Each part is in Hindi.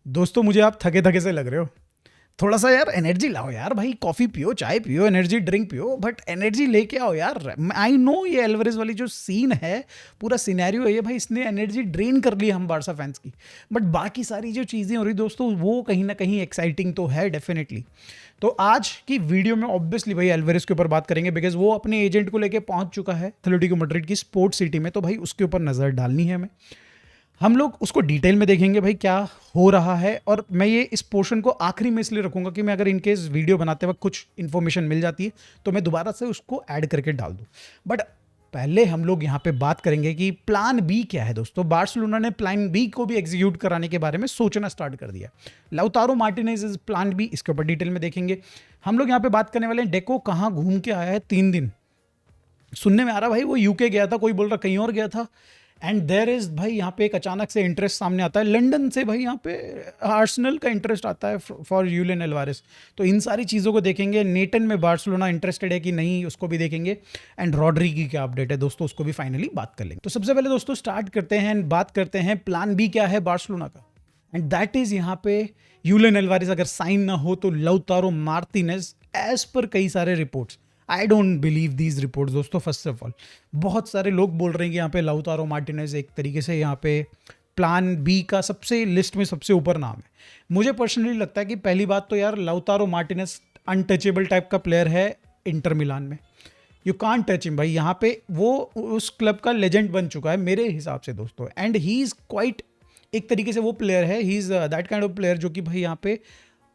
दोस्तों मुझे आप थके थके से लग रहे हो। थोड़ा सा यार एनर्जी लाओ यार भाई, कॉफी पियो, चाय पियो, एनर्जी ड्रिंक पियो, बट एनर्जी लेके आओ यार। आई नो ये एल्वरेज वाली जो सीन है, पूरा सिनेरियो है ये भाई, इसने एनर्जी ड्रेन कर ली हम बारसा फैंस की। बट बाकी सारी जो चीज़ें हो रही दोस्तों, वो कहीं ना कहीं एक्साइटिंग तो है डेफिनेटली। तो आज की वीडियो में ऑब्वियसली भाई एल्वेरेज के ऊपर बात करेंगे, बिकॉज वो अपने एजेंट को लेके पहुंच चुका है एथलेटिको मैड्रिड की स्पोर्ट सिटी में। तो भाई उसके ऊपर नज़र डालनी है हमें। हम लोग उसको डिटेल में देखेंगे भाई क्या हो रहा है। और मैं ये इस पोर्शन को आखिरी में इसलिए रखूंगा कि मैं अगर इनकेस वीडियो बनाते वक्त कुछ इन्फॉर्मेशन मिल जाती है तो मैं दोबारा से उसको ऐड करके डाल दूं। बट पहले हम लोग यहाँ पे बात करेंगे कि प्लान बी क्या है दोस्तों। बार्सिलोना ने प्लान बी को भी एग्जीक्यूट कराने के बारे में सोचना स्टार्ट कर दिया। Lautaro Martinez is plan B, इसके ऊपर डिटेल में देखेंगे। हम लोग यहाँ पे बात करने वाले हैं डेको कहाँ घूम के आया है 3 दिन। सुनने में आ रहा भाई वो यूके गया था, कोई बोल रहा कहीं और गया था। एंड देयर इज भाई यहाँ पे एक अचानक से इंटरेस्ट सामने आता है लंदन से, भाई यहाँ पे आर्सेनल का इंटरेस्ट आता है फॉर यूलियन एल्वारेस। तो इन सारी चीज़ों को देखेंगे। नेटन में बार्सिलोना इंटरेस्टेड है कि नहीं, उसको भी देखेंगे। एंड रॉड्री की क्या अपडेट है दोस्तों, उसको भी फाइनली बात कर लेंगे। तो सबसे पहले दोस्तों स्टार्ट करते हैं, बात करते हैं प्लान बी क्या है बार्सिलोना का। एंड दैट इज यहाँ पे यूलियन एल्वारेस अगर साइन ना हो तो लाउतारो मार्टिनेज, एज पर कई सारे reports. I don't believe these reports दोस्तों। फर्स्ट ऑफ ऑल बहुत सारे लोग बोल रहे हैं कि यहाँ पे लाउतारो मार्टिनेज एक तरीके से यहाँ पे प्लान बी का सबसे लिस्ट में सबसे ऊपर नाम है। मुझे पर्सनली लगता है कि पहली बात तो यार लाउतारो मार्टिनेज अनटचेबल टाइप का प्लेयर है इंटर मिलान में। यू कांट टच हिम भाई, यहाँ पे वो उस क्लब का लेजेंड बन चुका है मेरे हिसाब से दोस्तों। एंड ही इज़ क्वाइट, एक तरीके से वो प्लेयर है, he is that kind of player जो कि भाई यहाँ पे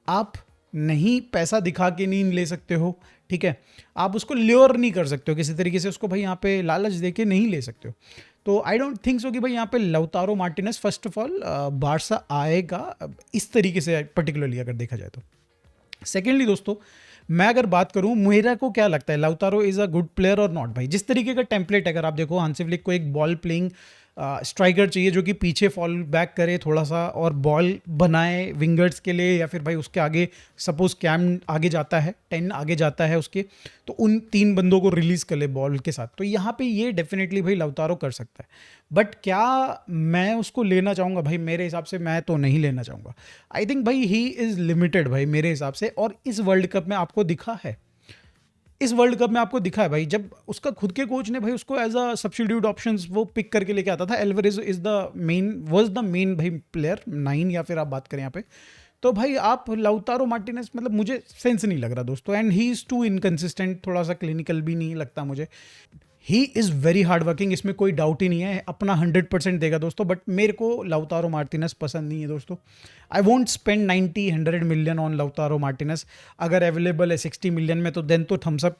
आप नहीं पैसा दिखा के नहीं ले सकते हो, ठीक है। आप उसको ल्योर नहीं कर सकते हो किसी तरीके से, उसको भाई यहाँ पे लालच दे के नहीं ले सकते हो। तो आई डोंट थिंक सो कि भाई यहाँ पे Lautaro Martinez first of all Barça आएगा इस तरीके से पर्टिकुलरली अगर देखा जाए तो। सेकेंडली दोस्तों मैं अगर बात करूं, मेरा को क्या लगता है Lautaro is a good player और नॉट। भाई जिस तरीके का टेम्पलेट अगर आप देखो, हांसी फ्लिक को एक बॉल प्लेइंग स्ट्राइकर चाहिए जो कि पीछे फॉल बैक करे थोड़ा सा और बॉल बनाए विंगर्स के लिए, या फिर भाई उसके आगे सपोज कैम आगे जाता है, 10 आगे जाता है उसके, तो उन 3 बंदों को रिलीज कर ले बॉल के साथ। तो यहाँ पे ये डेफिनेटली भाई लाउतारो कर सकता है। बट क्या मैं उसको लेना चाहूँगा? भाई मेरे हिसाब से मैं तो नहीं लेना चाहूँगा। आई थिंक भाई ही इज़ लिमिटेड भाई मेरे हिसाब से। और इस वर्ल्ड कप में आपको दिखा है, इस वर्ल्ड कप में आपको दिखा है भाई, जब उसका खुद के कोच ने भाई उसको एज अ सब्स्टिट्यूट ऑप्शंस वो पिक करके लेके आता था। Alvarez is the main, was the main भाई प्लेयर 9, या फिर आप बात करें यहाँ पे तो भाई आप लाउतारो मार्टिनेज, मतलब मुझे सेंस नहीं लग रहा दोस्तों। And he is too inconsistent, थोड़ा सा क्लिनिकल भी नहीं लगता मुझे। He is very hard working, इसमें कोई डाउट ही नहीं है, अपना 100% देगा दोस्तों। बट मेरे को लाउतारो मार्टिनेज पसंद नहीं है दोस्तों। I won't spend 90-100 million on Lautaro Martinez. अगर अवेलेबल है 60 मिलियन में तो देन तो thumbs up,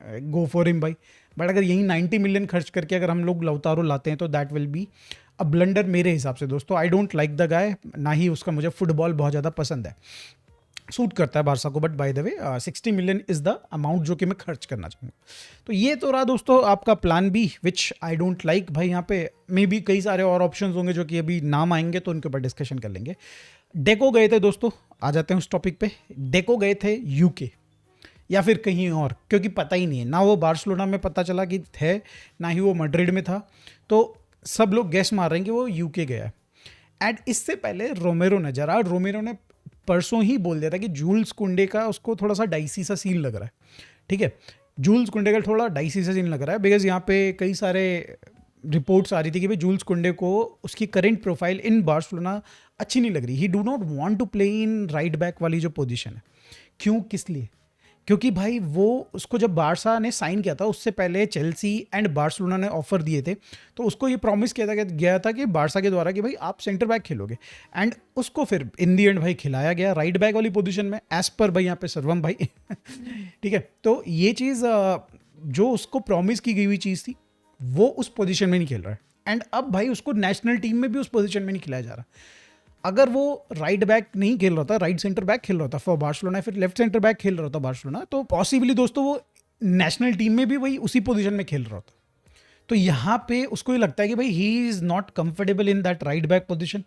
go for him भाई। बट अगर यही 90 मिलियन खर्च करके अगर हम लोग लाउतारो लाते हैं तो that will be a blunder मेरे हिसाब से दोस्तों। आई डोंट लाइक द गाय, ना ही उसका मुझे फुटबॉल बहुत ज़्यादा पसंद है, सूट करता है बारसा को। But by the way 60 million is the amount जो कि मैं खर्च करना चाहूँगा। तो ये तो रहा दोस्तों आपका plan B, which I don't like. भाई यहाँ पे मे बी कई सारे और ऑप्शंस होंगे जो कि अभी नाम आएंगे तो उनके ऊपर डिस्कशन कर लेंगे। डेको गए थे दोस्तों, आ जाते हैं उस टॉपिक पे। डेको गए थे यूके या फिर कहीं और, क्योंकि पता ही नहीं है ना, वो बार्सिलोना में पता चला कि थे, ना ही वो मैड्रिड में था। तो सब लोग गैस मार रहे हैं कि वो यूके गया है। एंड इससे पहले रोमेरो ने, जेरार्ड रोमेरो ने परसों ही बोल दिया था कि जूल्स कुंडे का उसको थोड़ा सा डाइसी सा सीन लग रहा है, ठीक है। जूल्स कुंडे का थोड़ा डाइसी सा सीन लग रहा है, बिकॉज यहाँ पे कई सारे रिपोर्ट्स आ रही थी कि भाई जूल्स कुंडे को उसकी करेंट प्रोफाइल इन बार्सिलोना अच्छी नहीं लग रही। He do not want to play in right back वाली जो पोजीशन है। क्यों, किस लिए? क्योंकि भाई वो उसको जब बारसा ने साइन किया था उससे पहले चेल्सी एंड बार्सिलोना ने ऑफर दिए थे, तो उसको ये प्रॉमिस किया गया था कि बारसा के द्वारा कि भाई आप सेंटर बैक खेलोगे। एंड उसको फिर इन दी एंड भाई खिलाया गया राइट बैक वाली पोजीशन में, एज पर भाई यहाँ पे सर्वम भाई ठीक है। तो ये चीज़ जो उसको प्रॉमिस की गई हुई चीज़ थी वो उस पोजीशन में नहीं खेल रहा है। एंड अब भाई उसको नेशनल टीम में भी उस पोजीशन में नहीं खिलाया जा रहा। अगर वो राइट बैक नहीं खेल रहा था, राइट सेंटर बैक खेल रहा था फॉर बार्सिलोना, फिर लेफ्ट सेंटर बैक खेल रहा था बार्सिलोना, तो पॉसिबली दोस्तों वो नेशनल टीम में भी वही उसी पोजीशन में खेल रहा था। तो यहाँ पे उसको ये लगता है कि भाई ही is not comfortable in that right back position,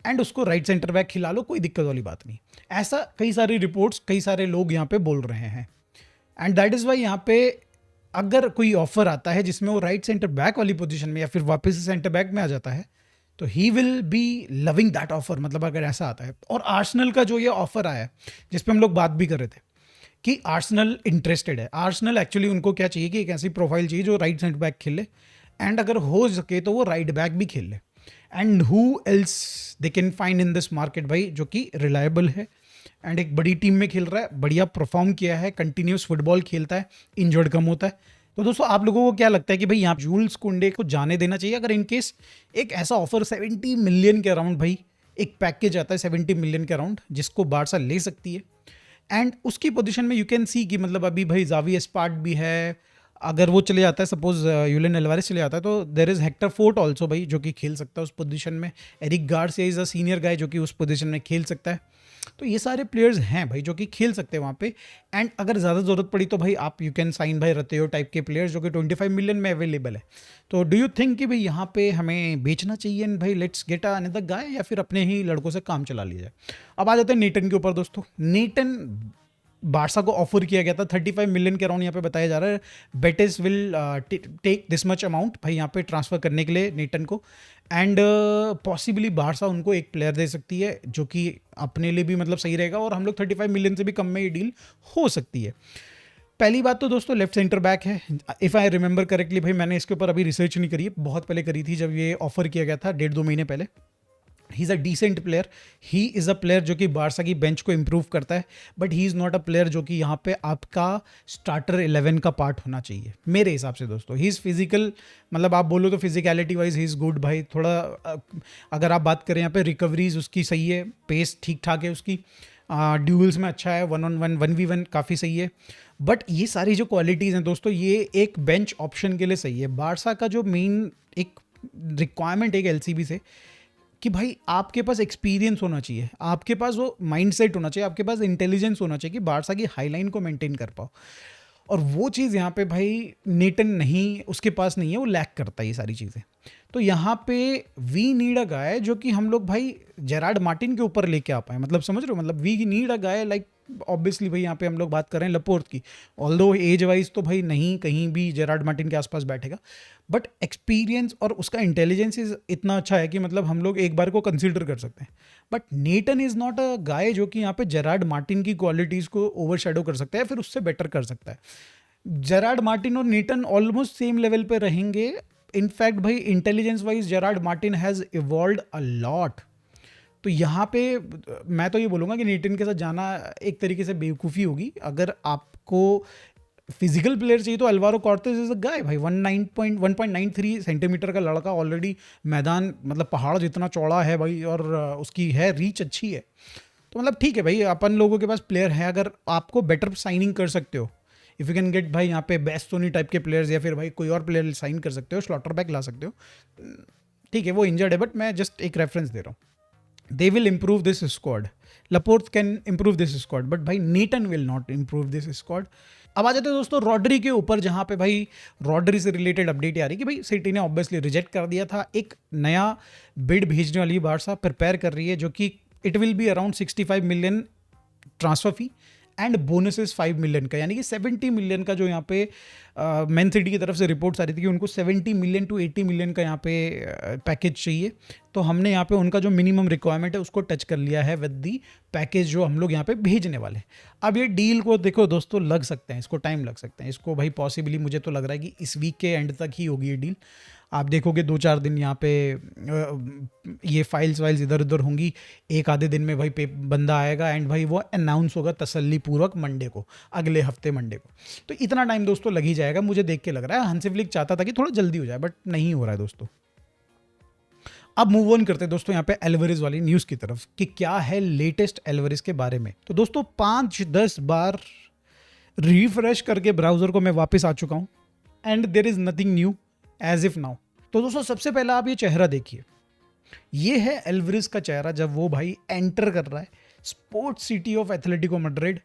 and उसको राइट सेंटर बैक खिला लो, कोई दिक्कत वाली बात नहीं। ऐसा कई सारी रिपोर्ट्स, कई सारे लोग यहाँ पे बोल रहे हैं। एंड दैट इज़ वाई यहाँ पे अगर कोई ऑफर आता है जिसमें वो राइट सेंटर बैक वाली पोजीशन में या फिर वापस से सेंटर बैक में आ जाता है, तो he will be loving that offer, मतलब अगर ऐसा आता है। और आर्सेनल का जो ये ऑफर आया है जिस पे हम लोग बात भी कर रहे थे कि आर्सेनल इंटरेस्टेड है, आर्सेनल एक्चुअली उनको क्या चाहिए कि एक ऐसी प्रोफाइल चाहिए जो राइट सेंटर बैक खेले, एंड अगर हो सके तो वो राइट बैक भी खेल ले, and who else they can find in this market भाई, जो कि रिलायबल है एंड एक बड़ी टीम में खेल रहा है, बढ़िया परफॉर्म किया है, कंटिन्यूस फुटबॉल खेलता है, इंजर्ड कम होता है। तो दोस्तों आप लोगों को क्या लगता है कि भाई यहाँ जूल्स कुंडे को जाने देना चाहिए अगर इनकेस एक ऐसा ऑफर 70 मिलियन के अराउंड, भाई एक पैकेज आता है 70 मिलियन के अराउंड जिसको बारसा ले सकती है, एंड उसकी पोजीशन में यू कैन सी कि मतलब अभी भाई जावी एस्पार्ट भी है, अगर वो चले जाता है सपोज यूलियन एल्वारेस चले जाता है तो there is Hector Fort also भाई जो कि खेल सकता है उस पोजीशन में, Eric Garcia is a senior guy जो कि उस पोजीशन में खेल सकता है। तो ये सारे प्लेयर्स हैं भाई जो कि खेल सकते हैं वहाँ पे, एंड अगर ज़्यादा ज़रूरत पड़ी तो भाई आप यू कैन साइन भाई रतेयो टाइप के प्लेयर्स जो कि 25 मिलियन में अवेलेबल है। तो डू यू थिंक कि भाई यहाँ पे हमें बेचना चाहिए एंड भाई लेट्स गेट अनदर गाय, या फिर अपने ही लड़कों से काम चला लिया जाए? अब आ जाते हैं नेटन के ऊपर दोस्तों। नेटन बारसा को ऑफर किया गया था 35 मिलियन के अराउंड, यहाँ पे बताया जा रहा है Betis will take this much amount भाई यहाँ पे ट्रांसफर करने के लिए नेटन को, एंड पॉसिबली बारसा उनको एक प्लेयर दे सकती है जो कि अपने लिए भी मतलब सही रहेगा, और हम लोग 35 मिलियन से भी कम में ये डील हो सकती है। पहली बात तो दोस्तों लेफ्ट सेंटर बैक है, इफ़ आई रिमेंबर करेक्टली भाई मैंने इसके ऊपर अभी रिसर्च नहीं करी है, बहुत पहले करी थी जब ये ऑफर किया गया था 1.5-2 महीने पहले। He is a decent player, he is a player जो कि बारसा की बेंच को इम्प्रूव करता है, but he is not a player जो कि यहाँ पे आपका स्टार्टर 11 का पार्ट होना चाहिए मेरे हिसाब से दोस्तों। ही इज़ फिजिकल, मतलब आप बोलो तो physicality wise he is good भाई, थोड़ा अगर आप बात करें यहाँ पे रिकवरीज उसकी सही है, पेस ठीक ठाक है उसकी, ड्यूल्स में अच्छा है, 1-on-1 1v1 काफ़ी सही है, बट ये सारी जो क्वालिटीज़ हैं दोस्तों ये एक बेंच ऑप्शन के लिए सही है। बारसा का जो मेन एक रिक्वायरमेंट एक एलसीबी से कि भाई आपके पास एक्सपीरियंस होना चाहिए, आपके पास वो माइंडसेट होना चाहिए, आपके पास इंटेलिजेंस होना चाहिए कि बारसा की हाईलाइन को मेंटेन कर पाओ, और वो चीज़ यहाँ पे भाई नेटन नहीं, उसके पास नहीं है, वो लैक करता है ये सारी चीज़ें। तो यहाँ पे वी नीड अ गाय जो कि हम लोग भाई जेरार्ड मार्टिन के ऊपर लेके आ पाए, मतलब समझ रहे हो, मतलब we need a guy like obviously भाई यहाँ पे हम लोग बात कर रहे हैं लपोर्ट की, ऑल्दो एज वाइज तो भाई नहीं कहीं भी जेरार्ड मार्टिन के आसपास बैठेगा, बट एक्सपीरियंस और उसका इंटेलिजेंस इतना अच्छा है कि मतलब हम लोग एक बार को कंसिडर कर सकते हैं। But Netan is not a guy जो कि यहाँ पे जेरार्ड मार्टिन की क्वालिटीज़ को ओवरशैडो कर सकता है, फिर उससे बेटर कर सकता है। जेरार्ड मार्टिन और नेटन ऑलमोस्ट सेम लेवल पे रहेंगे, इनफैक्ट भाई intelligence wise Gerrard Martin has evolved a lot. तो यहाँ पे मैं तो ये बोलूँगा कि नेटन के साथ जाना एक तरीके से बेवकूफ़ी होगी। अगर आपको फिजिकल प्लेयर चाहिए तो अल्वारो कॉर्टेज इज अ गाय भाई, 1.93 सेंटीमीटर का लड़का, ऑलरेडी मैदान मतलब पहाड़ जितना चौड़ा है भाई, और उसकी है रीच अच्छी है। तो मतलब ठीक है भाई, अपन लोगों के पास प्लेयर है, अगर आपको बेटर साइनिंग कर सकते हो, इफ़ यू कैन गेट भाई यहाँ पे बेस्टोनी टाइप के प्लेयर्स, या फिर भाई कोई और प्लेयर साइन कर सकते हो, स्लॉटर बैक ला सकते हो, ठीक है वो इंजर्ड है, बट मैं जस्ट एक रेफरेंस दे रहा हूँ। they will improve this squad. Laporte can improve this squad, but भाई नेटन will not improve this squad. अब आ जाते हैं दोस्तों रॉड्री के ऊपर, जहाँ पे भाई रॉड्री से रिलेटेड अपडेट आ रही है कि भाई सिटी ने ऑब्वियसली रिजेक्ट कर दिया था, एक नया बिड भेजने वाली बारसा प्रिपेयर कर रही है जो कि it will be around 65 million transfer fee and bonuses 5 million का, यानी कि 70 मिलियन का जो यहाँ पे मैन सिटी की तरफ से रिपोर्ट्स आ रही थी कि उनको 70 मिलियन टू 80 मिलियन का यहाँ पे पैकेज चाहिए। तो हमने यहाँ पे उनका जो मिनिमम रिक्वायरमेंट है उसको टच कर लिया है विद दी पैकेज जो हम लोग यहाँ पे भेजने वाले हैं। अब ये डील को देखो दोस्तों लग सकते हैं, इसको टाइम लग सकते हैं, इसको भाई पॉसिबली मुझे तो लग रहा है कि इस वीक के एंड तक ही होगी ये डील। आप देखोगे 2-4 दिन यहाँ पे ये फाइल्स वाइल्स इधर उधर होंगी, एक आधे दिन में भाई पे बंदा आएगा एंड भाई वो अनाउंस होगा तसल्ली पूर्वक मंडे को, अगले हफ्ते मंडे को। तो इतना टाइम दोस्तों लग ही जाएगा, मुझे देख के लग रहा है। हंसी फ्लिक चाहता था कि थोड़ा जल्दी हो जाए, बट नहीं हो रहा है दोस्तों। अब मूव ऑन करते हैं दोस्तों यहाँ पे एल्वारेज वाली न्यूज़ की तरफ कि क्या है लेटेस्ट एल्वारेज के बारे में। तो दोस्तों 5-10 बार रिफ्रेश करके ब्राउज़र को मैं वापस आ चुका हूँ and there is nothing new as if now. तो दोस्तों सबसे पहला आप ये चेहरा देखिए, ये है एल्वारेज का चेहरा जब वो भाई एंटर कर रहा है sports city of Atletico Madrid,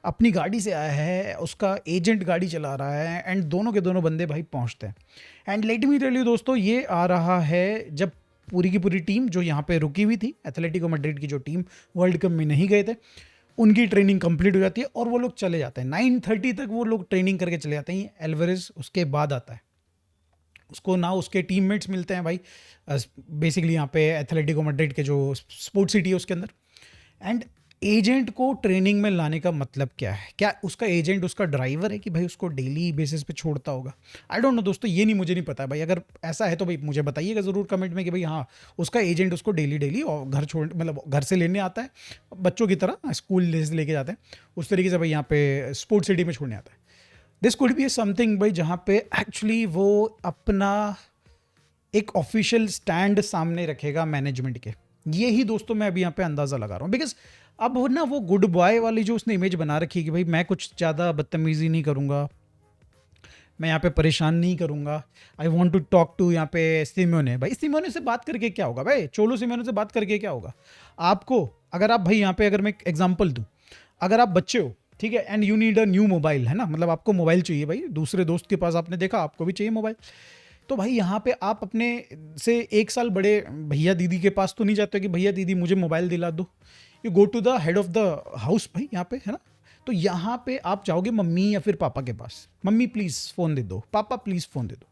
अपनी गाड़ी से आया है, उसका एजेंट गाड़ी चला रहा है एंड दोनों के दोनों बंदे भाई पहुंचते हैं। And let me tell you दोस्तों, ये आ रहा है जब पूरी की पूरी टीम जो यहाँ पे रुकी हुई थी, एथलेटिको मैड्रिड की जो टीम वर्ल्ड कप में नहीं गए थे, उनकी ट्रेनिंग कंप्लीट हो जाती है और वो लोग चले जाते हैं। 9:30 तक वो लोग ट्रेनिंग करके चले जाते हैं, एल्वारेज उसके बाद आता है। उसको ना उसके टीममेट्स मिलते हैं भाई, बेसिकली यहाँ पे एथलेटिको मैड्रिड के जो स्पोर्ट्स सिटी है उसके अंदर। एंड एजेंट को ट्रेनिंग में लाने का मतलब क्या है? क्या उसका एजेंट उसका ड्राइवर है कि भाई उसको डेली बेसिस पे छोड़ता होगा? आई डोंट नो दोस्तों, ये नहीं, मुझे नहीं पता भाई। अगर ऐसा है तो भाई मुझे बताइएगा ज़रूर कमेंट में कि भाई हाँ, उसका एजेंट उसको डेली डेली और घर छोड़, मतलब घर से लेने आता है, बच्चों की तरह स्कूल लेके जाते हैं उस तरीके से भाई यहाँ पे स्पोर्ट्स सिटी में छोड़ने आता है। दिस कुड बी समथिंग भाई जहाँ पे एक्चुअली वो अपना एक ऑफिशियल स्टैंड सामने रखेगा मैनेजमेंट के। ये ही दोस्तों मैं अभी यहाँ पे अंदाज़ा लगा रहा हूँ, बिकॉज अब ना वो गुड बॉय वाली जो उसने इमेज बना रखी है कि भाई मैं कुछ ज़्यादा बदतमीजी नहीं करूँगा, मैं यहाँ पे परेशान नहीं करूँगा, I want to talk to यहाँ पे सिमोने। भाई सिमोने से बात करके क्या होगा भाई? चोलो सिमोने से बात करके क्या होगा आपको? अगर आप भाई यहाँ पे, अगर मैं एग्जाम्पल दूँ, अगर आप बच्चे हो, ठीक है, and you need a new mobile, है ना, मतलब आपको मोबाइल चाहिए भाई, दूसरे दोस्त के पास आपने देखा आपको भी चाहिए मोबाइल, तो भाई यहाँ पे आप अपने से 1 साल बड़े भैया दीदी के पास तो नहीं जाते हो कि भैया दीदी मुझे मोबाइल दिला दो। You go to the head of the house भाई यहाँ पे, है ना। तो यहाँ पे आप जाओगे मम्मी या फिर पापा के पास, मम्मी प्लीज़ फ़ोन दे दो, पापा प्लीज़ फ़ोन दे दो।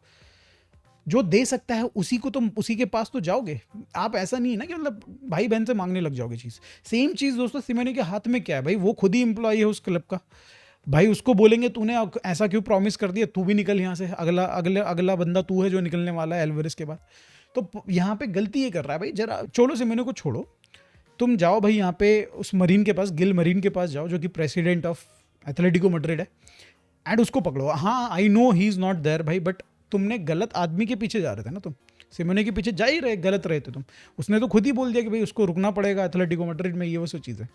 जो दे सकता है उसी को, तुम उसी के पास तो जाओगे आप। ऐसा नहीं है ना कि मतलब भाई बहन से मांगने लग जाओगे चीज़। सेम चीज़ दोस्तों सिमोने के हाथ में क्या है भाई? वो खुद ही एम्प्लॉय है उस क्लब का भाई। उसको बोलेंगे तूने ऐसा क्यों प्रॉमिस कर दिया, तू भी निकल यहाँ से, अगला बंदा तू है जो निकलने वाला है एल्वारेज के बाद। तो यहाँ पे गलती ये कर रहा है भाई। जरा चोलो सिमोने को छोड़ो, तुम जाओ भाई यहाँ पे उस मरीन के पास, गिल मरीन के पास जाओ, जो कि प्रेसिडेंट ऑफ एथलेटिको मैड्रिड है, एंड उसको पकड़ो। हाँ I know he is not there भाई, बट तुमने गलत आदमी के पीछे जा रहे थे ना, तुम सिमोने के पीछे जा ही रहे, गलत रहे थे तुम। उसने तो खुद ही बोल दिया कि भाई उसको रुकना पड़ेगा एथलेटिको मैड्रिड में, ये वो सब चीज़ें।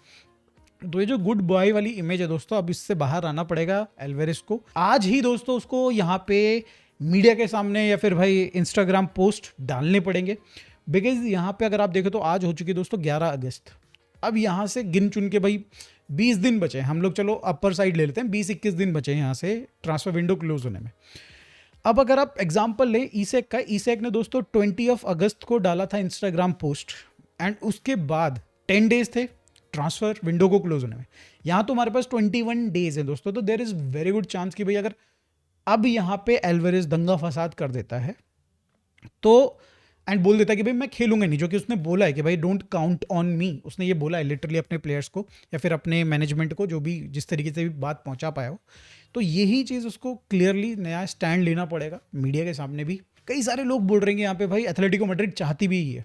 तो ये जो गुड बॉय वाली इमेज है दोस्तों, अब इससे बाहर आना पड़ेगा एल्वेरेज को। आज ही दोस्तों उसको यहाँ पे मीडिया के सामने या फिर भाई इंस्टाग्राम पोस्ट डालने पड़ेंगे, बिकॉज यहाँ पे अगर आप देखें तो आज हो चुकी है दोस्तों 11 अगस्त। अब यहाँ से गिन चुन के भाई 20 दिन बचे हैं, हम लोग चलो अपर साइड ले लेते हैं, 20-21 दिन बचे हैं यहाँ से ट्रांसफर विंडो क्लोज होने में। अब अगर आप एग्जाम्पल ले ईसेक का, ईसेक ने दोस्तों 20 अगस्त को डाला था इंस्टाग्राम पोस्ट, एंड उसके बाद 10 डेज थे ट्रांसफर विंडो को क्लोज होने में। यहाँ तो हमारे पास 21 डेज है दोस्तों। तो there is very good chance कि भाई अगर अब यहाँ पे एल्वेरेज दंगा फसाद कर देता है तो, एंड बोल देता है कि भाई मैं खेलूंगा नहीं, जो कि उसने बोला है कि भाई डोंट काउंट ऑन मी, उसने ये बोला है लिटरली अपने प्लेयर्स को या फिर अपने मैनेजमेंट को, जो भी जिस तरीके से भी बात पहुंचा पाया हो। तो यही चीज़ उसको क्लियरली नया स्टैंड लेना पड़ेगा मीडिया के सामने भी। कई सारे लोग बोल रहे हैं यहाँ पे भाई एथलेटिको मैड्रिड चाहती भी ही है,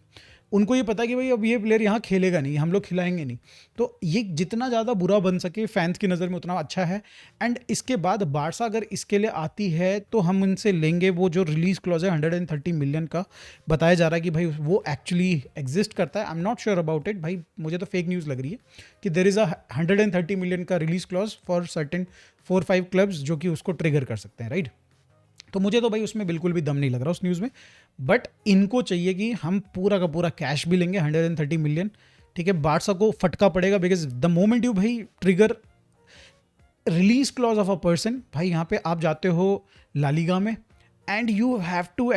उनको ये पता है कि भाई अब ये प्लेयर यहाँ खेलेगा नहीं, हम लोग खिलाएंगे नहीं। तो ये जितना ज़्यादा बुरा बन सके फैंस की नज़र में उतना अच्छा है। एंड इसके बाद बारसा अगर इसके लिए आती है तो हम उनसे लेंगे वो जो रिलीज़ क्लॉज है 130 मिलियन का, बताया जा रहा है कि भाई वो एक्चुअली एग्जिस्ट करता है। I am not sure about it भाई, मुझे तो फेक न्यूज़ लग रही है कि देयर इज़ अ 130 मिलियन का release clause for certain 4-5 clubs जो कि उसको ट्रिगर कर सकते हैं, राइट। तो मुझे तो भाई उसमें बिल्कुल भी दम नहीं लग रहा उस न्यूज़ में। बट इनको चाहिए कि हम पूरा का पूरा कैश भी लेंगे 130 मिलियन, ठीक है। बारसा को फटका पड़ेगा, बिकॉज द मोमेंट यू भाई trigger release clause of a person, भाई यहाँ पे आप जाते हो लालीगा में and you have to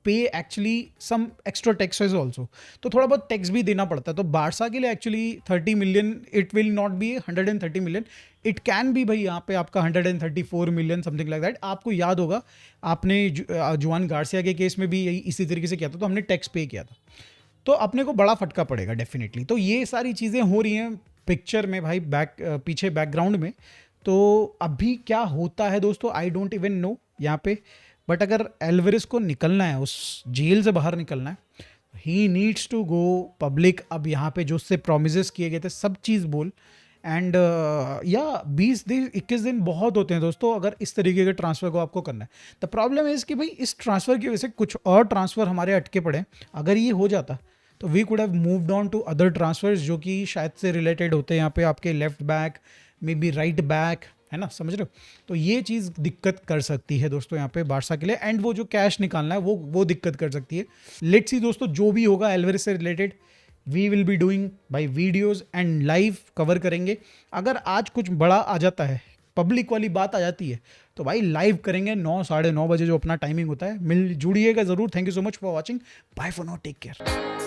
pay actually some extra taxes also, तो थोड़ा बहुत टैक्स भी देना पड़ता है। तो बारसा के लिए actually 30 million it will not be 130 million, it can be भाई यहाँ पे आपका 134 मिलियन समथिंग लाइक दैट। आपको याद होगा आपने जुआन गार्सिया के केस में भी यही इसी तरीके से किया था, तो हमने टैक्स पे किया था, तो अपने को बड़ा फटका पड़ेगा डेफिनेटली। तो ये सारी चीज़ें हो रही हैं पिक्चर में भाई, पीछे बैकग्राउंड में। तो अभी क्या होता है दोस्तों आई डोंट इवन नो यहाँ पे, बट अगर एल्वेरेज को निकलना है, उस जेल से बाहर निकलना है, he needs to go public. अब यहाँ पे जो उससे प्रोमिस किए गए थे सब चीज़ बोल, एंड या 20-21 दिन बहुत होते हैं दोस्तों अगर इस तरीके के ट्रांसफ़र को आपको करना है। द प्रॉब्लम इज़ कि भाई इस ट्रांसफ़र की वजह से कुछ और ट्रांसफ़र हमारे अटके पड़े। अगर ये हो जाता तो we could have moved on to other transfers जो कि शायद से रिलेटेड होते हैं यहाँ पे आपके left back, may be right back, है ना, समझ रहे हो। तो ये चीज़ दिक्कत कर सकती है दोस्तों यहाँ पे बारसा के लिए, एंड वो जो कैश निकालना है वो दिक्कत कर सकती है। लेट्स सी दोस्तों, जो भी होगा एल्वेरेज से related we will be doing by videos and live cover करेंगे। अगर आज कुछ बड़ा आ जाता है, पब्लिक वाली बात आ जाती है, तो भाई लाइव करेंगे 9-9:30 बजे जो अपना टाइमिंग होता है। जुड़िएगा ज़रूर। Thank you so much for watching. Bye for now, take care.